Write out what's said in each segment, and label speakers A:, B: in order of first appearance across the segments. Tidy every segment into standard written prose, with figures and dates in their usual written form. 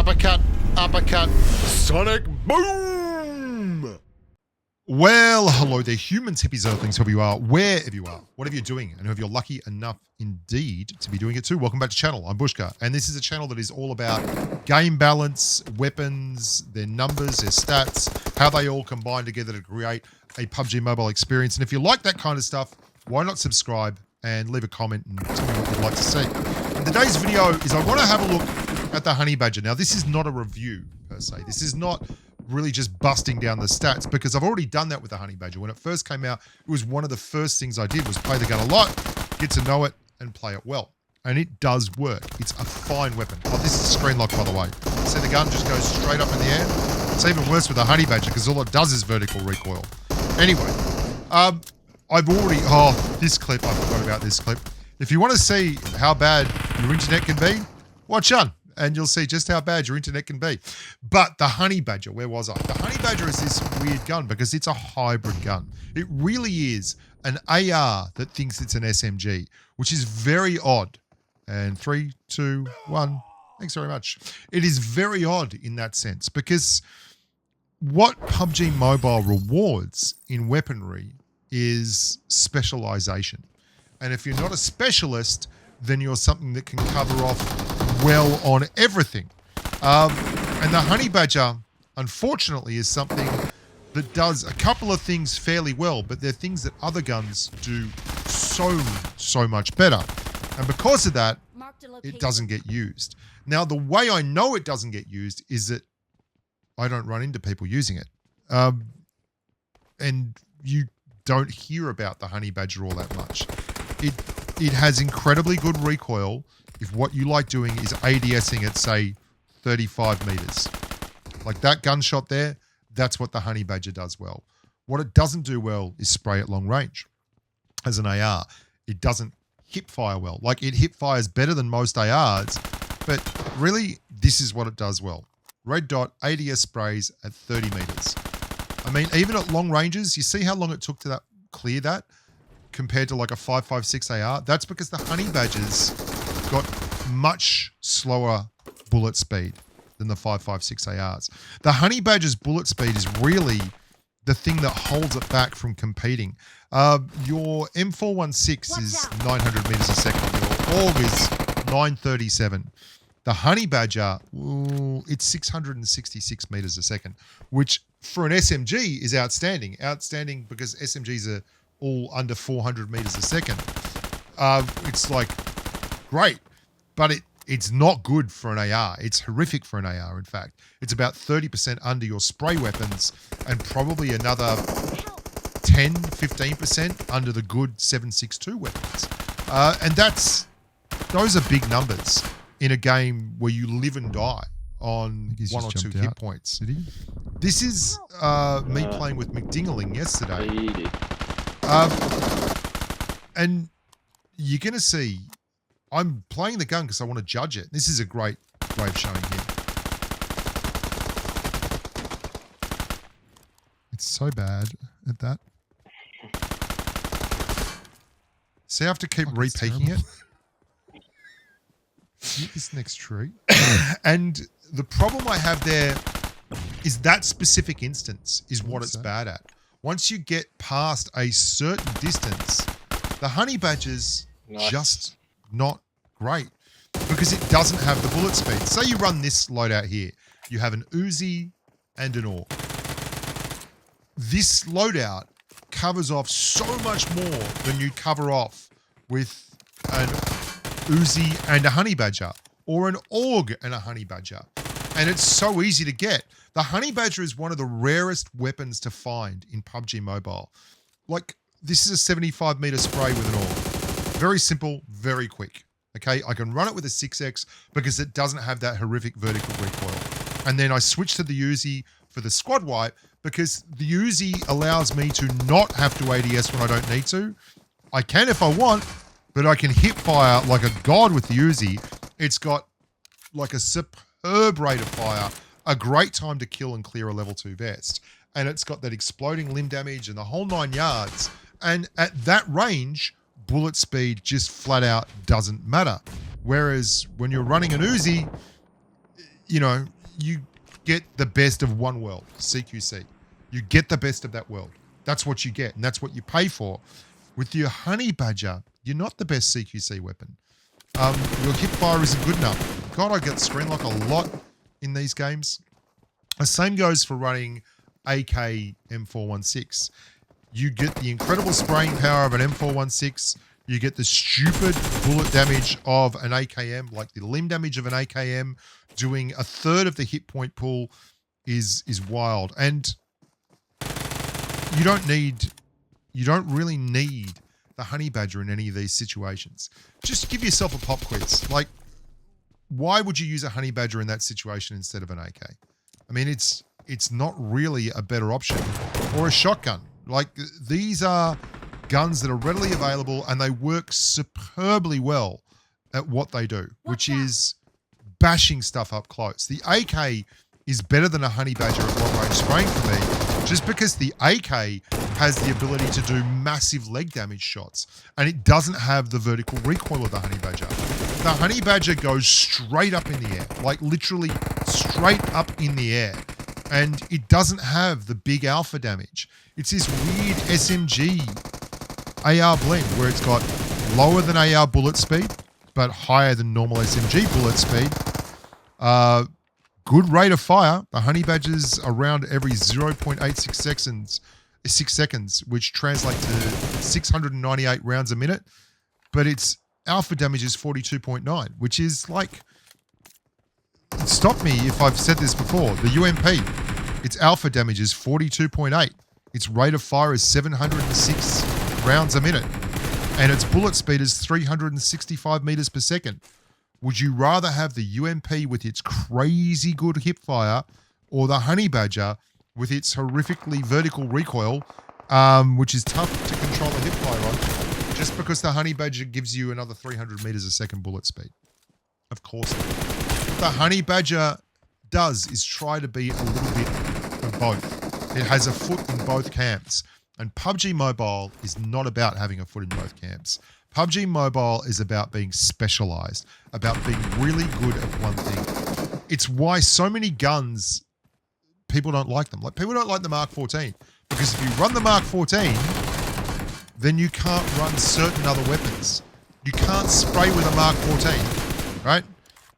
A: Uppercut, uppercut, sonic boom! Well, hello there, humans, hippies, earthlings, whoever you are, wherever you are, whatever you're doing, and if you're lucky enough indeed to be doing it too, welcome back to the channel. I'm Bushka, and this is a channel that is all about game balance, weapons, their numbers, their stats, how they all combine together to create a PUBG mobile experience. And if you like that kind of stuff, why not subscribe and leave a comment and tell me what you'd like to see. In today's video is I want to have a look at the Honey Badger. Now, this is not a review per se. This is not really just busting down the stats, because I've already done that with the Honey Badger. When it first came out, it was one of the first things I did was play the gun a lot, get to know it, and play it well. And it does work. It's a fine weapon. Oh, this is screen lock, by the way. See, the gun just goes straight up in the air. It's even worse with the Honey Badger because all it does is vertical recoil. Anyway, I've already... Oh, this clip. I forgot about this clip. If you want to see how bad your internet can be, watch on, and you'll see just how bad your internet can be. But the Honey Badger, where was I? The Honey Badger is this weird gun because it's a hybrid gun. It really is an AR that thinks it's an SMG, which is very odd. And 3, 2, 1. Thanks very much. It is very odd in that sense because what PUBG Mobile rewards in weaponry is specialization. And if you're not a specialist, then you're something that can cover off well on everything. And the Honey Badger, unfortunately, is something that does a couple of things fairly well, but they're things that other guns do so much better. And because of that, it doesn't get used. Now, the way I know it doesn't get used is that I don't run into people using it. And you don't hear about the Honey Badger all that much. It has incredibly good recoil if what you like doing is ADSing at, say, 35 meters. Like that gunshot there, that's what the Honey Badger does well. What it doesn't do well is spray at long range. As an AR, it doesn't hip fire well. Like, it hip fires better than most ARs, but really, this is what it does well. Red dot ADS sprays at 30 meters. I mean, even at long ranges, you see how long it took to clear that compared to like a 5.56 AR? That's because the Honey Badger's got much slower bullet speed than the 5.56 ARs. The Honey Badger's bullet speed is really the thing that holds it back from competing. Your M416 is 900 meters a second. Your AUG is 937. The Honey Badger, it's 666 meters a second, which for an SMG is outstanding. Outstanding because SMGs are all under 400 meters a second. It's like great, but it's not good for an AR. It's horrific for an AR, in fact. It's about 30% under your spray weapons and probably another 10, 15% under the good 7.62 weapons. And those are big numbers in a game where you live and die on one or two hit points. This is me playing with McDingling yesterday. And you're going to see, I'm playing the gun because I want to judge it. This is a great showing here. It's so bad at that. See, I have to keep repeaking it. Hit this next tree. And the problem I have there is that specific instance is what it's bad at. Once you get past a certain distance, the Honey Badger's just not great because it doesn't have the bullet speed. Say you run this loadout here. You have an Uzi and an AUG. This loadout covers off so much more than you cover off with an Uzi and a Honey Badger, or an AUG and a Honey Badger. And it's so easy to get. The Honey Badger is one of the rarest weapons to find in PUBG Mobile. Like, this is a 75 meter spray with an AUG. Very simple, very quick. Okay, I can run it with a 6X because it doesn't have that horrific vertical recoil. And then I switch to the Uzi for the squad wipe because the Uzi allows me to not have to ADS when I don't need to. I can if I want, but I can hip fire like a god with the Uzi. It's got like a superb rate of fire, a great time to kill and clear a level 2 vest. And it's got that exploding limb damage and the whole 9 yards. And at that range, bullet speed just flat out doesn't matter. Whereas when you're running an Uzi, you know, you get the best of one world, CQC. You get the best of that world. That's what you get, and that's what you pay for. With your honey badger, you're not the best CQC weapon. Your hip fire isn't good enough. God, I get screen lock a lot in these games. The same goes for running AK M416. You get the incredible spraying power of an M416. You get the stupid bullet damage of an AKM, like the limb damage of an AKM. Doing a third of the hit point pool is wild. And you don't really need the honey badger in any of these situations. Just give yourself a pop quiz. Like, why would you use a honey badger in that situation instead of an AK? I mean, it's not really a better option. Or a shotgun. Like, these are guns that are readily available and they work superbly well at what they do, which is bashing stuff up close. The AK is better than a honey badger at long range spraying for me, just because the AK has the ability to do massive leg damage shots and it doesn't have the vertical recoil of the honey badger. The honey badger goes straight up in the air, like literally straight up in the air, and it doesn't have the big alpha damage. It's this weird SMG AR blend where it's got lower than AR bullet speed but higher than normal SMG bullet speed. Good rate of fire. The honey badger's around every 0.86 seconds, which translates to 698 rounds a minute. But its alpha damage is 42.9, which is like, stop me if I've said this before, the UMP, its alpha damage is 42.8. Its rate of fire is 706 rounds a minute. And its bullet speed is 365 meters per second. Would you rather have the UMP with its crazy good hip fire or the honey badger with its horrifically vertical recoil, which is tough to control the hip fire on, just because the honey badger gives you another 300 meters a second bullet speed? Of course. What the honey badger does is try to be a little bit of both. It has a foot in both camps. And PUBG Mobile is not about having a foot in both camps. PUBG Mobile is about being specialized, about being really good at one thing. It's why so many guns, people don't like them. Like, people don't like the Mark 14 because if you run the Mark 14, then you can't run certain other weapons. You can't spray with a Mark 14, right?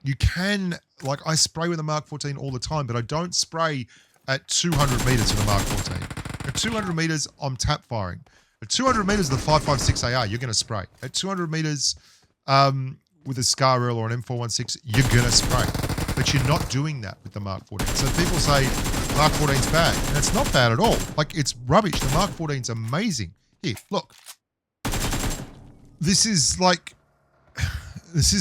A: You can, like, I spray with a Mark 14 all the time, but I don't spray at 200 meters with a Mark 14. At 200 meters, I'm tap firing. At 200 meters, the 5.56 AR, you're going to spray. At 200 meters with a Scar Rail or an M416, you're going to spray. But you're not doing that with the Mark 14. So people say Mark 14's bad. And it's not bad at all. Like, it's rubbish. The Mark 14's amazing. Here, look. This is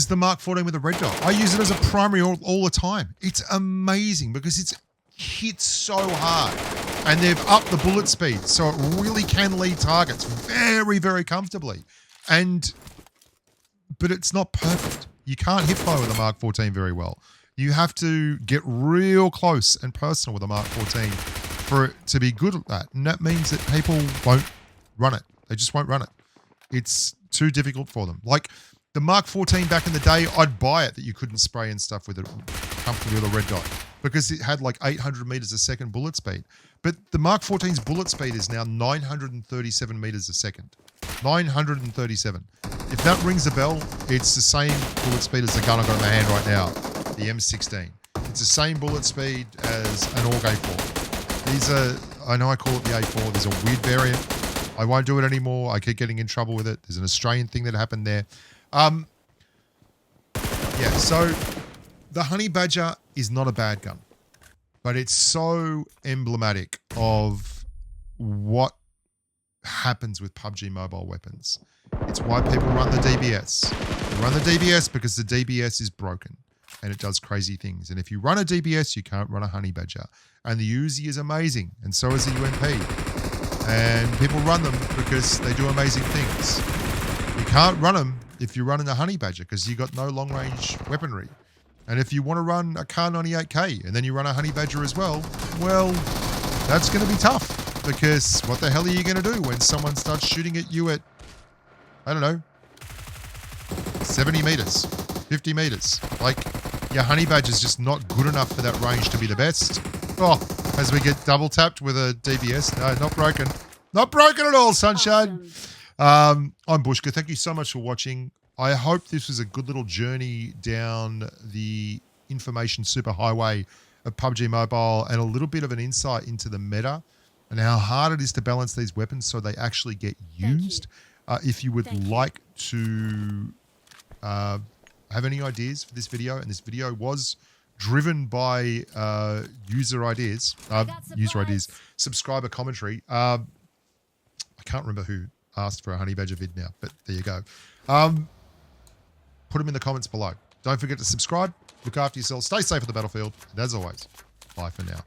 A: the Mark 14 with a red dot. I use it as a primary all the time. It's amazing because it's hits so hard and they've upped the bullet speed so it really can lead targets very, very comfortably. But it's not perfect. You can't hip fire with a Mark 14 very well. You have to get real close and personal with a Mark 14 for it to be good at that. And that means that people won't run it. They just won't run it. It's too difficult for them. Like the Mark 14 back in the day, I'd buy it that you couldn't spray and stuff with it comfortably with a red dot, because it had like 800 meters a second bullet speed. But the Mark 14's bullet speed is now 937 meters a second. 937. If that rings a bell, it's the same bullet speed as the gun I've got in my hand right now, the M16. It's the same bullet speed as an AUG A4. These are, I know I call it the A4, there's a weird variant. I won't do it anymore. I keep getting in trouble with it. There's an Australian thing that happened there. Yeah, so the Honey Badger is not a bad gun, but it's so emblematic of what happens with PUBG mobile weapons. It's why people run the DBS. They run the DBS because the DBS is broken and it does crazy things. And if you run a DBS, you can't run a Honey Badger. And the Uzi is amazing, and so is the UMP. And people run them because they do amazing things. You can't run them if you're running a Honey Badger because you've got no long-range weaponry. And if you want to run a Kar 98K and then you run a Honey Badger as well, that's going to be tough, because what the hell are you going to do when someone starts shooting at you at, I don't know, 70 meters, 50 meters? Like, Your honey badger is just not good enough for that range to be the best. Oh, as we get double tapped with a DBS. No, not broken. Not broken at all, sunshine. Awesome. I'm Bushka. Thank you so much for watching. I hope this was a good little journey down the information superhighway of PUBG Mobile and a little bit of an insight into the meta and how hard it is to balance these weapons so they actually get used. If you would like to have any ideas for this video, and this video was driven by user ideas, subscriber commentary. I can't remember who asked for a honey badger vid now, but there you go. Put them in the comments below. Don't forget to subscribe, look after yourself, stay safe on the battlefield, and as always, bye for now.